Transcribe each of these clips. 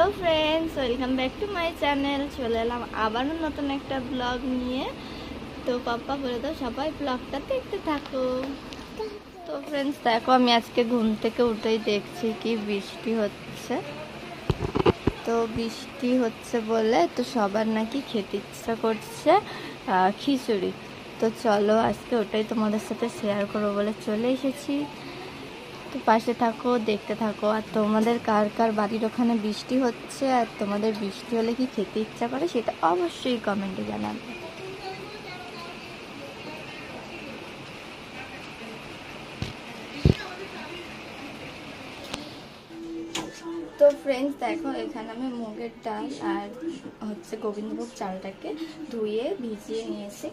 Hello friends, welcome back to my channel. चले एलाम आबारो नतून एक ब्लग निये। तो पापा बोले दो सबाई ब्लगटा देखते थाको। तो फ्रेंड्स देखो आमी आजके घुम थेके उठेई देखछि कि बिस्टी होच्छे। तो बिस्टी होच्छे बोले तो सबार नाकि खेते इच्छा करछे खिचुड़ी। तो चलो आजके ओटाई तोमादेर साथे शेयर करबो बोले चले एसेछि। तो पाशे थाको देखते थाको। और तोमादेर कार कार बाड़िर ओखाने बिस्टी होच्छे और तोमादेर बिस्टी होले कि खेते इच्छा करे सेटा अवश्यई कमेंटे जानाबे। तो फ्रेंड्स देखो एखाने आमि मुगेर डाल और होच्छे गोविंदभोग चालटाके धुए भिजिए निয়েছি।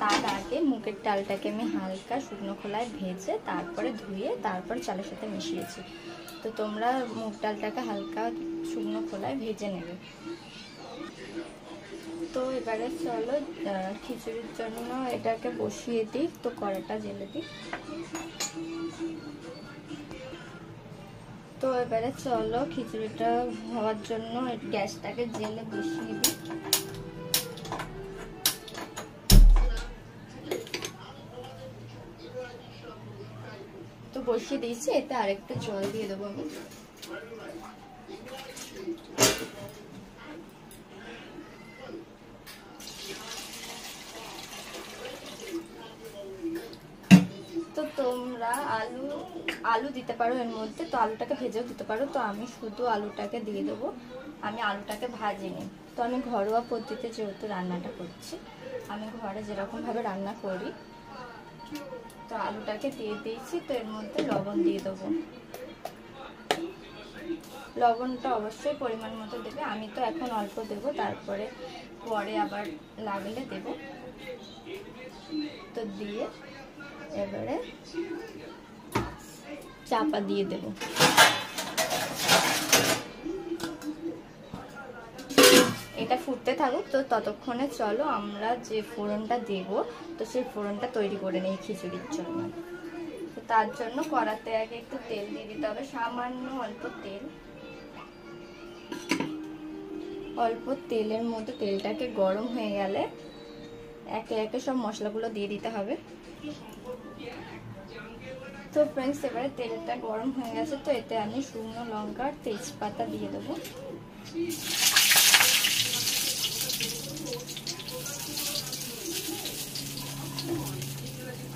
तार आगे मुगेर डालटाके आमि हालका शुकनो खोलाय भेजे तारपरे धुए तारपर चालेर साथे मिशिয়েছি। तो तोमरा मुग डालटाके हालका शुकनो खोलाय भेजे नेबे। तो एबारे चलो खिचुड़िर जन्य एटाके बसिए दिই। तो कड़ाटा जेले दिই। तो एबारे चलो खिचुड़िटा हওয়ার জন্য গ্যাসটাকে জেলে বসিয়ে দিই। তো বসিয়ে দিয়েছি, এতে আরেকটু জল দিয়ে দেবো আমি। तो तोमरा आलू आलू दीते पारो एर मध्य। तो आलूटाके भेजेও दिते पारो। तो आमी शुधु आलूटाके दिए देबो। आमी आलूटाके भाजिনি। तो आमी घरोया पद्धतिते जेहेतु रान्नाटा करछि, आमी घरे जेरकम भावे रान्ना करी। तो आलूटाके दिए दिয়েছি। तो एर मध्य लवण दिए देबो। लवणटा अवश्यई परिमाण मतो देबे। आमी तो एखन अल्प देबो, तारपरे परे आबार लागले देबो। तो दिए एबारे चापा दिए देबो। এটা ফুটতে থাকুক। তো ততক্ষণে চলো আমরা যে ফোড়নটা দেব তো সেই ফোড়নটা তৈরি করে নেই খিচুড়ির জন্য। তো তার জন্য কড়াতে আগে একটু তেল দিয়ে দিতে হবে, সামান্য অল্প তেল। অল্প তেলের মধ্যে তেলটাকে গরম হয়ে গেলে একে একে সব মশলাগুলো দিয়ে দিতে হবে। তো फ्रेंड्स এবারে তেলটা গরম হয়ে গেছে। তো এতে আমি শুকনো লঙ্কা আর তেজপাতা দিয়ে দেব।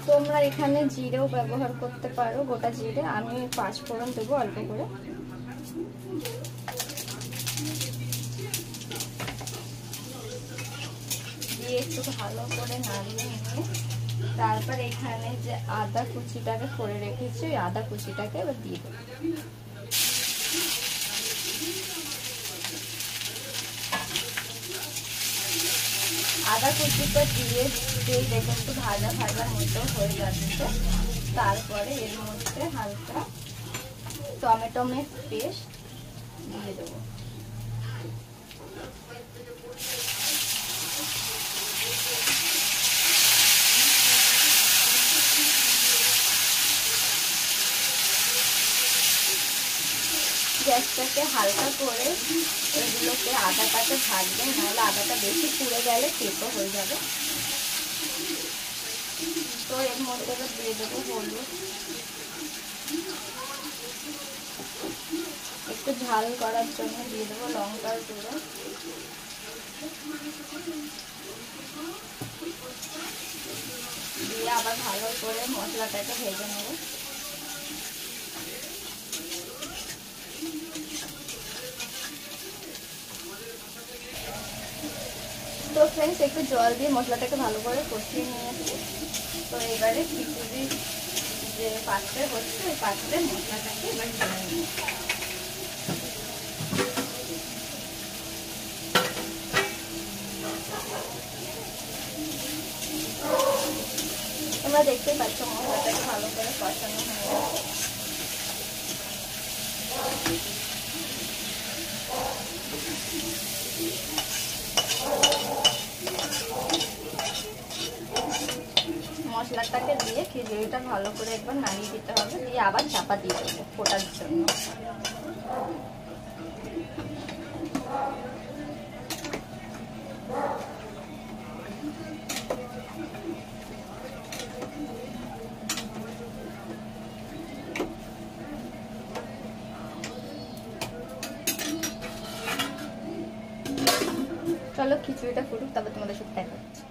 তোমরা এখানে জিরেও ব্যবহার করতে পারো, গোটা জিরে। আমি পাঁচ ফোড়ন দেব অল্প করে। দিয়ে একটু ভালো করে নাড়িয়ে নিয়ে তারপর এখানে যে আদা কুচিটাকে করে রেখেছি ওই আদা কুচিটাকে এবার দিয়ে দেব। আদা কুচিটা দিয়ে দিয়ে দেখুন একটু ভাজা ভাজা মতো হয়ে যাচ্ছে। তারপরে এর মধ্যে হালকা টমেটো পেস্ট দিয়ে দেবো। গ্যাসটাকে হালকা করে এগুলোকে আদাটাকে ভাজবে, নাহলে আদাটা বেশি পুড়ে গেলে তেতো হয়ে যাবে। তো এর মধ্যে দিয়ে দেবো হলুদ, একটু ঝাল করার জন্য দিয়ে দেবো লঙ্কার গুঁড়ো, দিয়ে আবার ভালো করে মশলাটাকে ভেজে নেব। তো फ्रेंड्स একটু জল দিয়ে মশলাটাকে ভালো করে কষিয়ে নিয়েছি। তো এবারে খিচুড়ির যে পাত্রে হচ্ছে ওই পাত্রে মশলাটাকে এবার ঢেলে নেব। তোমরা দেখতেই পাচ্ছ মশলাটাকে ভালো করে কষানো হয়ে গেছে। মশলাটাকে দিয়ে খিচুড়িটা ভালো করে একবার নাড়িয়ে দিতে হবে, দিয়ে আবার চাপা দিয়ে দেবো ফোটার জন্য। চলো খিচুড়িটা ফুটুক, তবে তোমাদের সাথে দেখা হচ্ছে।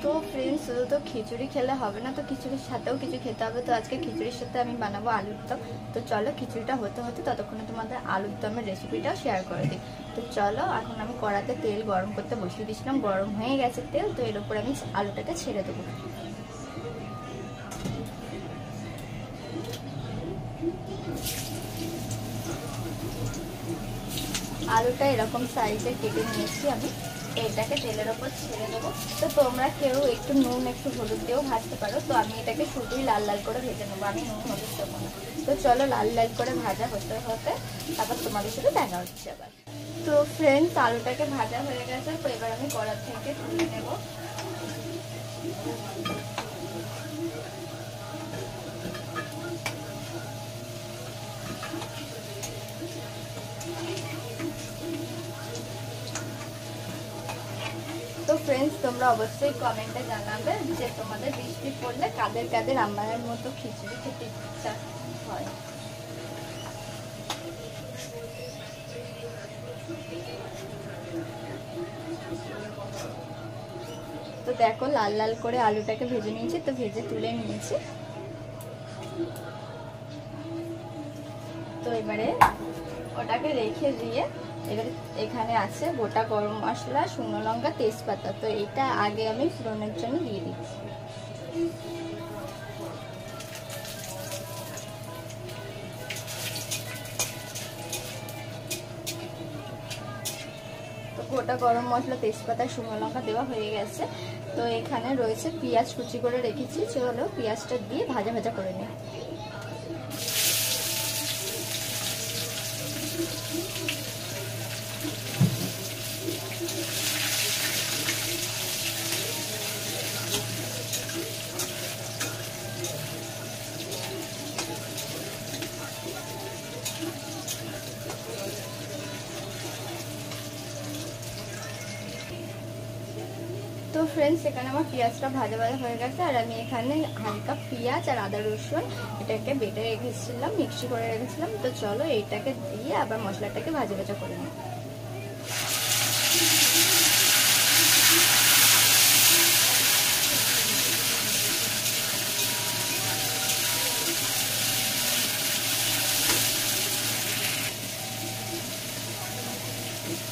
তো ফ্রেন্ডস, শুধু তো খিচুড়ি খেলে হবে না, তো খিচুড়ির সাথেও কিছু খেতে হবে। তো আজকে খিচুড়ির সাথে আমি বানাবো আলুর দম। তো চলো খিচুড়িটা হতে হতে ততক্ষণে তোমাদের আলুর দমের রেসিপিটাও শেয়ার করে দিই। তো চলো, এখন আমি কড়াতে তেল গরম করতে বসিয়ে দিয়েছিলাম, গরম হয়ে গেছে তেল। তো এর উপর আমি আলুটাকে ছেড়ে দেবো। আলুটা এরকম সাইজে কেটে নিয়েছি আমি, এটাকে তেলের ওপর ছেড়ে দেবো। তো তোমরা কেউ একটু নুন একটু হলুদ দিয়েও ভাজতে পারো। তো আমি এটাকে শুধুই লাল লাল করে ভেজে নেবো, আমি নুন হলুদ দেবো না। তো চলো, লাল লাল করে ভাজা হতে হতে তারপর তোমাদের সাথে দেখা হচ্ছে আবার। তো ফ্রেন্ডস, আলুটাকে ভাজা হয়ে গেছে। তো এবার আমি কড়া থেকে তুলে নেবো। তো ফ্রেন্ডস, তোমরা অবশ্যই কমেন্টে জানাবে যে তোমাদের বৃষ্টি পড়লে কাদের কাদের আমার মতো খিচুড়ি খেতে ইচ্ছা হয়। তো দেখো, লাল লাল করে আলুটাকে ভেজে নিয়েছি, তো ভেজে তুলে নিয়েছি। তো এবারে ওটাকে রেখে দিয়ে এবারে এখানে আছে গোটা গরম মশলা, শুকনো লঙ্কা, তেজপাতা। তো এটা আগে আমি ফোড়নের জন্য দিয়ে দিচ্ছি। তো গোটা গরম মশলা, তেজপাতা, শুকনো লঙ্কা দেওয়া হয়ে গেছে। তো এখানে রয়েছে পেঁয়াজ কুচি করে রেখেছি, চলো পেঁয়াজটা দিয়ে ভাজা ভাজা করে নিই। তো ফ্রেন্ডস, এখানে আমার পেঁয়াজটা ভাজা ভাজা হয়ে গেছে। আর আমি এখানে হালকা পেঁয়াজ আর আদা রসুন এটাকে বেটে রেখেছিলাম, মিক্সি করে রেখেছিলাম। তো চলো, এইটাকে দিয়ে আবার মশলাটাকে ভাজা ভাজা করে নিই।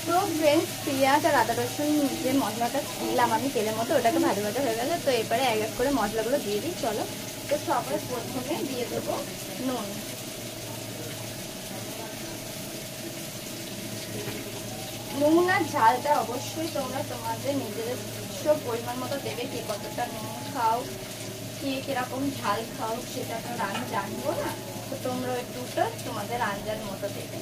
তো ফ্রেন্ডস, পেঁয়াজ আর আদা রসুন যে মশলাটা দিলাম আমি তেলের মধ্যে, ওটাকে ভাজা ভাজা হয়ে গেছে। তো এবারে এক এক করে মশলাগুলো দিয়ে দিই। চলো, তো সবার প্রথমে দিয়ে দেবো নুন। নুন আর ঝালটা অবশ্যই তোমরা তোমাদের নিজেদের সব পরিমাণ মতো দেবে। কে কতটা নুন খাও, কে কিরকম ঝাল খাও, সেটা তো আমি জানবো না। তো তোমরা একটুটা তোমাদের আন্দাজ মতো দেবে।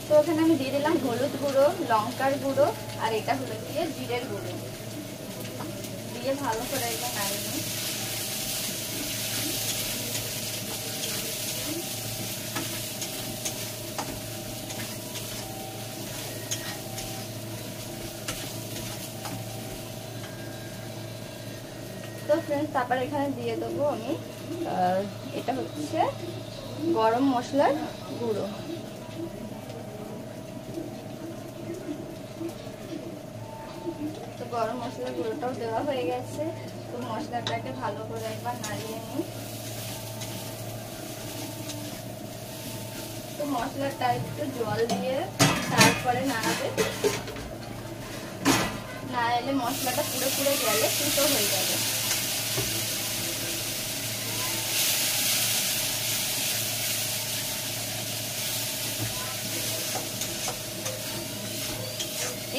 তো ওখানে আমি দিয়ে দিলাম হলুদ গুঁড়ো, লঙ্কার গুঁড়ো, আর এটা হলো দিয়ে জিরের গুঁড়ো, দিয়ে ভালো করে এটা নাড়িয়ে নিই। তো ফ্রেন্ডস, তারপর এখানে দিয়ে দেবো আমি এটা হচ্ছে গরম মশলার গুঁড়ো। তো গরম মশলার গুঁড়োটাও দেওয়া হয়ে গেছে। তো মশলাটাকে ভালো করে একবার নাড়িয়ে নিই। তো মশলাটা একটু জল দিয়ে তারপরে নাড়াবে, নাড়ালে মশলাটা পুরো পুরো গেলে ফুটো হয়ে যাবে।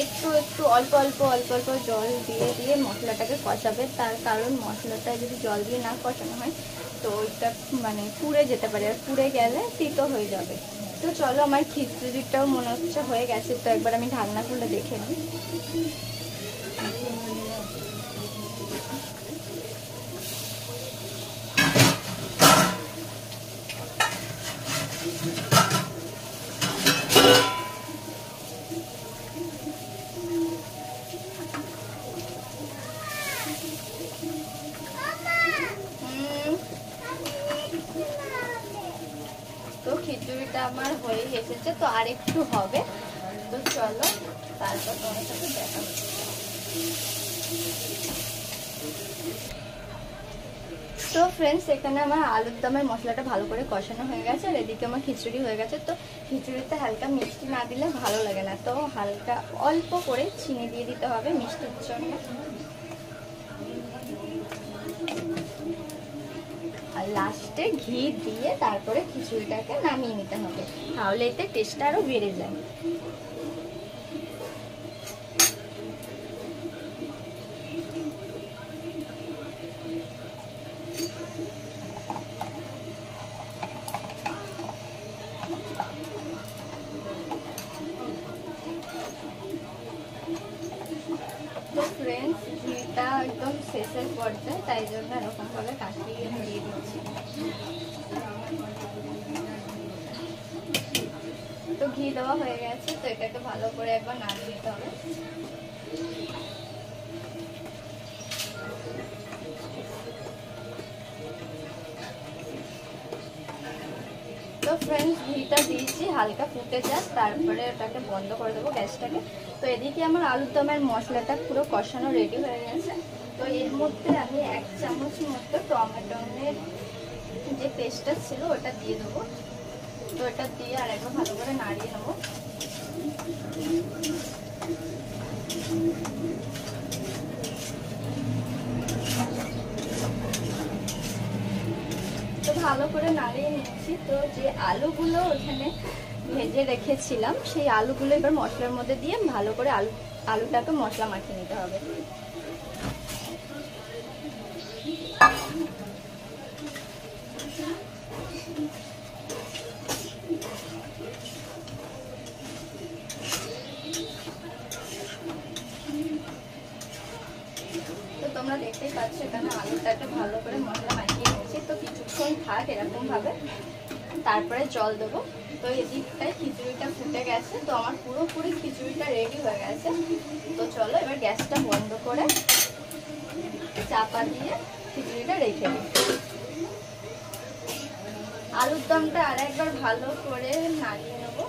একটু একটু অল্প অল্প অল্প অল্প জল দিয়ে দিয়ে মশলাটাকে কষাবে। তার কারণ মশলাটা যদি জল দিয়ে না কষানো হয় তো ওইটা মানে পুড়ে যেতে পারে, আর পুড়ে গেলে তিতো হয়ে যাবে। তো চলো, আমার খিচুড়িটাও মনে হচ্ছে হয়ে গেছে। তো একবার আমি ঢাকনা খুলে দেখে নিই। এসেছে, তো আর একটু হবে। তো চলো তারপর তোমার সাথে দেখা হচ্ছে। তো ফ্রেন্ডস, এখানে আমার আলুর দমের মশলাটা ভালো করে কষানো হয়ে গেছে, আর এদিকে আমার খিচুড়ি হয়ে গেছে। তো খিচুড়িতে হালকা মিষ্টি না দিলে ভালো লাগে না, তো হালকা অল্প করে চিনি দিয়ে দিতে হবে মিষ্টির জন্য। আর লাস্টে ঘি দিয়ে তারপরে খিচুড়িটাকে নামিয়ে নিতে হবে, তাহলে এতে টেস্টটা আরও বেড়ে যায়। তো ফ্রেন্ডস, ঘিটা একদম শেষের পর্যায়ে, তাই জন্য এরকমভাবে কাটিয়ে দিয়ে দিচ্ছি। তো ঘি দেওয়া হয়ে গেছে, তো এটাকে ভালো করে একবার নাড়িয়ে দিতে হবে। তো ফ্রেন্ডস, ঘিটা দিয়েছি, হালকা ফুটে যাক, তারপরে ওটাকে বন্ধ করে দেবো গ্যাসটাকে। তো এদিকে আমার আলুর দমের মশলাটা পুরো কষানো রেডি হয়ে গেছে। তো এর মধ্যে আমি 1 চামচ মতো টমেটোর যে পেস্টটা ছিল ওটা দিয়ে দেবো। তো এটা দিয়ে আর একবার ভালো করে নাড়িয়ে নেবো। তো ভালো করে নাড়িয়ে নিচ্ছি। তো যে আলুগুলো ওখানে ভেজে রেখেছিলাম, সেই আলুগুলো এবার মশলার মধ্যে দিয়ে ভালো করে আলুটাকে মশলা মাখিয়ে নিতে হবে। তো তোমরা দেখতেই পাচ্ছ এখানে আলুটাকে ভালো করে মশলা মাখিয়ে নিয়েছি। তো কিছুক্ষণ থাক এরকম ভাবে, তারপরে জল দেবো। তো এদিকটায় খিচুড়িটা ফুটে গেছে, তো আমার পুরোপুরি খিচুড়িটা রেডি হয়ে গেছে। তো চলো এবার গ্যাসটা বন্ধ করে চাপা দিয়ে খিচুড়িটা রেখে দিই। আলুর দমটা আর একবার ভালো করে নাড়িয়ে নেবো।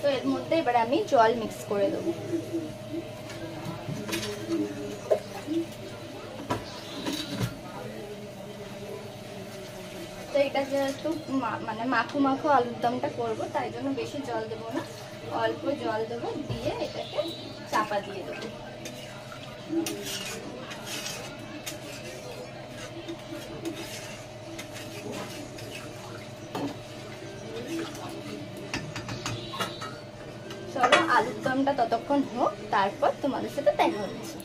তো এর মধ্যে এবার আমি জল মিক্স করে দেবো। তো এটা যেহেতু মানে মাখো মাখো আলুর দমটা করবো, তাই জন্য বেশি জল দেবো না, অল্প জল দেবো, দিয়ে এটাকে চাপা দিয়ে দেবো। চলো আলুর দমটা ততক্ষণ হোক, তারপর তোমাদের সাথে দেখা হচ্ছে।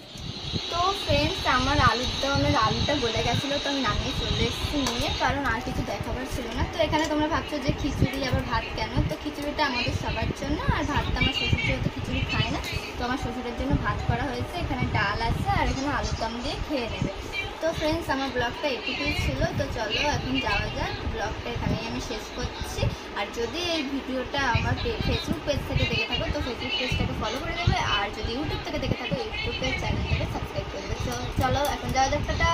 তো ফ্রেন্ডস, আমার আলুর দমের আলুটা গলে গেছিলো, তো আমি নামিয়ে চলে এসেছি নিয়ে, কারণ আর কিছু দেখাবার ছিল না। তো এখানে তোমরা ভাবছো যে খিচুড়ি আবার ভাত কেন? তো খিচুড়িটা আমাদের সবার জন্য, আর ভাতটা আমার শ্বশুর যেহেতু খিচুড়ি খায় না, তো আমার শ্বশুরের জন্য ভাত করা হয়েছে। এখানে ডাল আছে, আর এখানে আলুর দম দিয়ে খেয়ে নেবে। তো ফ্রেন্ডস, আমার ব্লগটা এটুকুই ছিল। তো চলো এখন যাওয়া যাক, ব্লগটা এখানেই আমি শেষ করছি। আর যদি এই ভিডিওটা আমার ফেসবুক পেজ থেকে দেখে থাকো, তো ফেসবুক পেজটাকে ফলো করে নেবে, আর যদি ইউটিউব থেকে দেখে থাকো, ইউটিউবের চ্যানেলটাকে সাবস্ক্রাইব করে দেবে। চলো এখন যাওয়া যাক, টাটা।